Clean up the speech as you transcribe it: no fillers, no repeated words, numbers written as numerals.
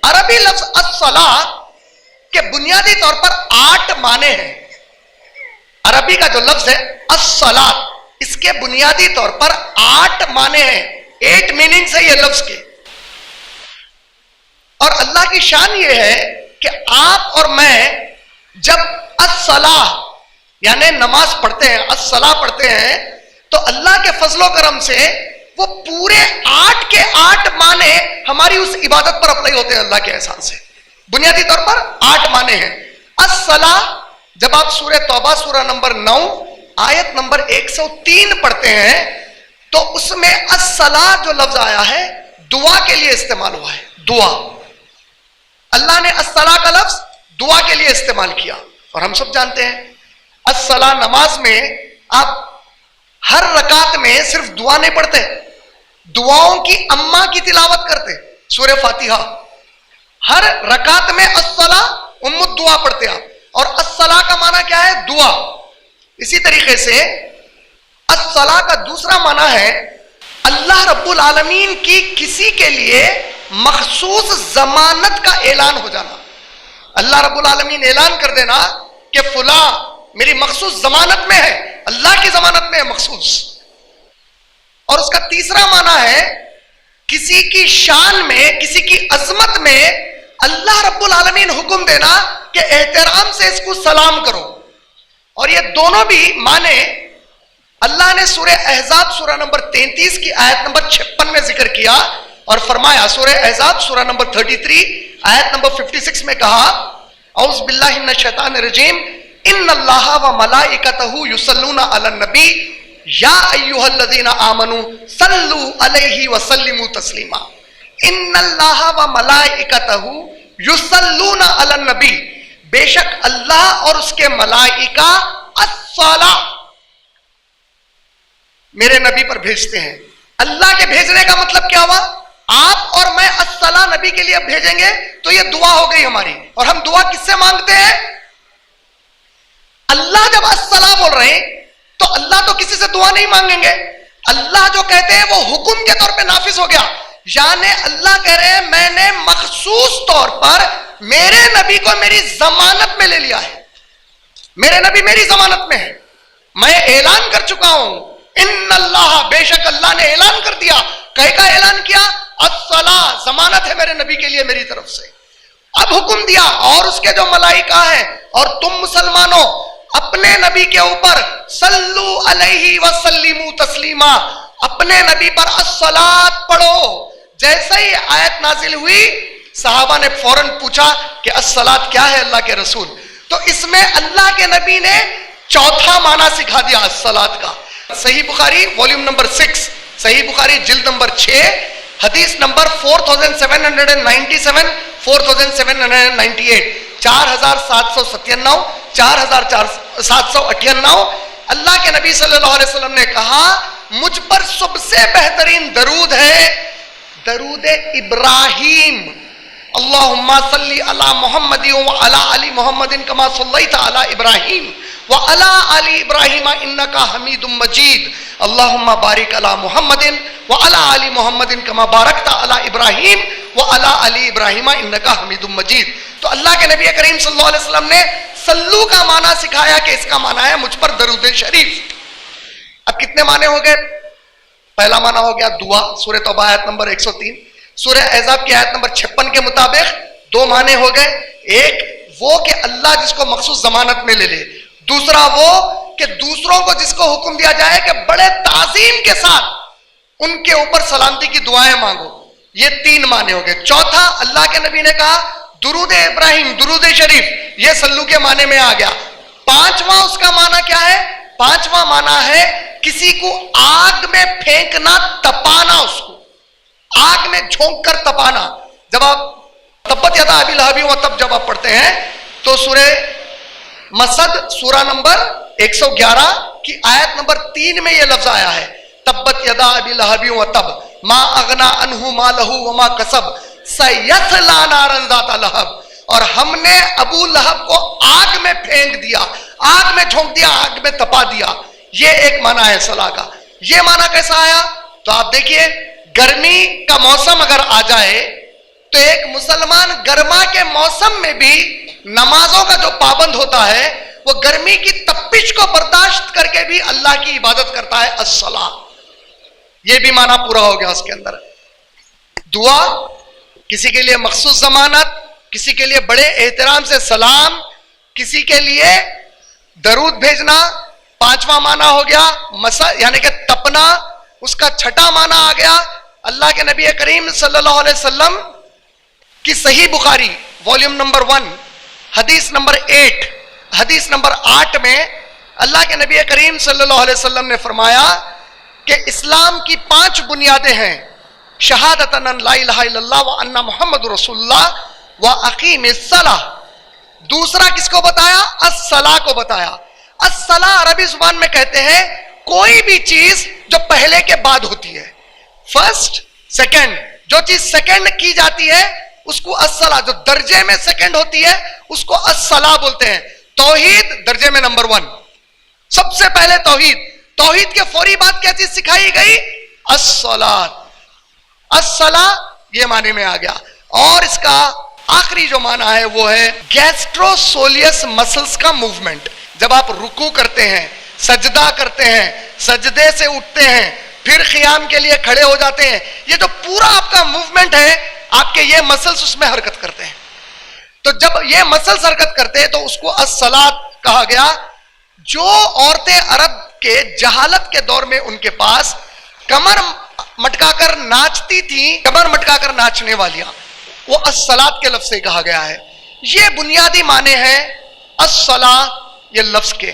عربی لفظ الصلاۃ کے بنیادی طور پر 8 معنی ہیں. عربی کا جو لفظ ہے الصلاۃ، اس کے بنیادی طور پر 8 معنی ہیں، 8 میننگز ہے یہ لفظ کے. اور اللہ کی شان یہ ہے کہ آپ اور میں جب الصلاۃ یعنی نماز پڑھتے ہیں، الصلاۃ پڑھتے ہیں، تو اللہ کے فضل و کرم سے وہ پورے 8 کے 8 معنی ہماری اس عبادت پر اپلائی ہوتے ہیں اللہ کے احسان سے. بنیادی طور پر 8 معنی ہیں. الصلاۃ، جب آپ سورہ توبہ سورہ نمبر 9 آیت نمبر 103 پڑھتے ہیں تو اس میں الصلاۃ جو لفظ آیا ہے دعا کے لیے استعمال ہوا ہے. دعا، اللہ نے الصلاۃ کا لفظ دعا کے لیے استعمال کیا. اور ہم سب جانتے ہیں الصلاۃ نماز میں آپ ہر رکعت میں صرف دعا نہیں پڑھتے، دعاؤں کی اما کی تلاوت کرتے. سورہ فاتحہ ہر رکعت میں الصلاۃ ام الدعا پڑھتے آپ. اور الصلاۃ کا معنی کیا ہے؟ دعا. اسی طریقے سے الصلاۃ کا دوسرا معنی ہے اللہ رب العالمین کی کسی کے لیے مخصوص ضمانت کا اعلان ہو جانا. اللہ رب العالمین اعلان کر دینا کہ فلاں میری مخصوص ضمانت میں ہے، اللہ کی ضمانت میں ہے مخصوص. اور اس کا تیسرا معنی ہے کسی کی شان میں، کسی کی عظمت میں اللہ رب العالمین حکم دینا کہ احترام سے اس کو سلام کرو. اور یہ دونوں بھی معنی اللہ نے سورہ احزاب سورہ نمبر 33 کی آیت نمبر 56 میں ذکر کیا اور فرمایا. سورہ احزاب سورہ نمبر 33 آیت نمبر 56 میں کہا اعوذ باللہ من الشیطان الرجیم ان اللہ و ملائکتہ یصلون علی النبی یا ایھا الذین آمنوا صلوا علیہ وسلموا تسلیما. ان اللہ و ملائکتہ یصلون علی النبی، بے شک اللہ اور اس کے ملائکہ الصلاۃ میرے نبی پر بھیجتے ہیں. اللہ کے بھیجنے کا مطلب کیا ہوا؟ آپ اور میں الصلاۃ نبی کے لیے بھیجیں گے تو یہ دعا ہو گئی ہماری. اور ہم دعا کس سے مانگتے ہیں؟ اللہ جب الصلاۃ بول رہے ہیں تو اللہ تو کسی سے دعا نہیں مانگیں گے. اللہ جو کہتے ہیں وہ حکم کے طور پہ نافذ ہو گیا. یعنی اللہ کہہ رہے ہیں میں نے مخصوص طور پر میرے نبی کو میری ضمانت میں لے لیا ہے. میرے نبی میری ضمانت میں ہے. میں اعلان کر چکا ہوں ان اللہ، بے شک اللہ نے اعلان کر دیا. کہے کا اعلان کیا؟ الصلاۃ ضمانت ہے میرے نبی کے لیے میری طرف سے. اب حکم دیا اور اس کے جو ملائکہ ہیں اور تم مسلمانوں اپنے نبی کے اوپر صلو علیہ وسلموا تسلیما، اپنے نبی پر الصلاۃ پڑھو. جیسے ہی آیت نازل ہوئی صحابہ نے فوراً پوچھا کہ الصلاۃ کیا ہے اللہ کے رسول؟ تو اس میں اللہ کے نبی نے چوتھا معنی سکھا دیا الصلاۃ کا. صحیح بخاری والیوم نمبر 6، صحیح بخاری جلد نمبر 6 حدیث نمبر 4797 4798 4797 4798. اللہ کے نبی صلی اللہ علیہ وسلم نے کہا مجھ پر سب سے بہترین درود ہے درود ابراہیم. اللہم صلی علی محمد وعلی آل محمد کما صلیت علی ابراہیم وعلی آل ابراہیم انکا حمید مجید. اللہم بارک علی محمد وعلی آل محمد کما بارکت علی ابراہیم وعلی آل ابراہیم انکا حمید مجید. تو اللہ کے نبی کریم صلی اللہ علیہ وسلم نے صلو کا معنی سکھایا کہ اس کا معنی ہے مجھ پر درود شریف. اب کتنے معنی ہو گئے؟ پہلا معنی ہو گیا دعا، سورہ توبہ آیت نمبر 103. سورہ احزاب کی آیت نمبر 56 کے مطابق 2 معنی ہو گئے. ایک وہ کہ اللہ جس کو مخصوص ضمانت میں لے لے، دوسرا وہ کہ دوسروں کو جس کو حکم دیا جائے کہ بڑے تعظیم کے ساتھ ان کے اوپر سلامتی کی دعائیں مانگو. یہ 3 معنی ہو گئے. چوتھا اللہ کے نبی نے کہا درود ابراہیم، درود شریف، یہ سلو کے معنی میں آ گیا. 5واں اس کا معنی کیا ہے؟ 5واں معنی ہے کسی کو آگ میں پھینکنا، تپانا، اس کو آگ میں جھونک کر تپانا. جب آپ تبت یدا ابی لہب وتب جب آپ پڑھتے ہیں تو سورہ مسد سورہ نمبر 111 کی آیت نمبر 3 میں یہ لفظ آیا ہے تبت یدا ابی لہب وتب ما اغنا عنہ مالہ وما کسب سیصلی نارا ذات لہب. اور ہم نے ابو لہب کو آگ میں پھینک دیا، آگ میں جھونک دیا، آگ میں تپا دیا. یہ ایک معنی ہے صلاح کا. یہ معنی کیسا آیا؟ تو آپ دیکھیے گرمی کا موسم اگر آ جائے تو ایک مسلمان گرما کے موسم میں بھی نمازوں کا جو پابند ہوتا ہے وہ گرمی کی تپش کو برداشت کر کے بھی اللہ کی عبادت کرتا ہے. الصلاۃ، یہ بھی معنی پورا ہو گیا اس کے اندر. دعا، کسی کے لیے مخصوص ضمانت، کسی کے لیے بڑے احترام سے سلام، کسی کے لیے درود بھیجنا، پانچواں معنی ہو گیا. یعنی کہ تپنا، اس کا چھٹا معنی آ گیا. اللہ کے نبی کریم صلی اللہ علیہ وسلم کی صحیح بخاری والیوم نمبر 1 حدیث نمبر 8 میں اللہ کے نبی کریم صلی اللہ علیہ وسلم نے فرمایا کہ اسلام کی 5 بنیادیں ہیں. شہادت ان لا الہ الا اللہ وان محمد رسول اللہ واقیم الصلاۃ. دوسرا کس کو بتایا؟ الصلاۃ کو بتایا. الصلاۃ عربی زبان میں کہتے ہیں کوئی بھی چیز جو پہلے کے بعد ہوتی ہے. فرسٹ، سیکنڈ، جو چیز سیکنڈ کی جاتی ہے اس کو الصلاۃ، جو درجے میں سیکنڈ ہوتی ہے اس کو الصلاۃ بولتے ہیں. توحید درجے میں نمبر 1، سب سے پہلے توحید. توحید کے فوری بعد کیا چیز سکھائی گئی؟ الصلاۃ. الصلاۃ یہ معنی میں آ گیا. اور اس کا آخری جو معنی ہے وہ ہے گیسٹروسولیس مسلز کا موومنٹ. جب آپ رکوع کرتے ہیں، سجدہ کرتے ہیں، سجدے سے اٹھتے ہیں، پھر قیام کے لیے کھڑے ہو جاتے ہیں، یہ جو پورا آپ کا موومنٹ ہے آپ کے یہ مسلز اس میں حرکت کرتے ہیں. تو جب یہ مسلز حرکت کرتے ہیں تو اس کو الصلاۃ کہا گیا. جو عورتیں عرب کے جہالت کے دور میں ان کے پاس کمر مٹکا کر ناچتی تھیں، کمر مٹکا کر ناچنے والیاں، وہ الصلاۃ کے لفظ سے کہا گیا ہے. یہ بنیادی معنی ہیں الصلاۃ یہ لفظ کے.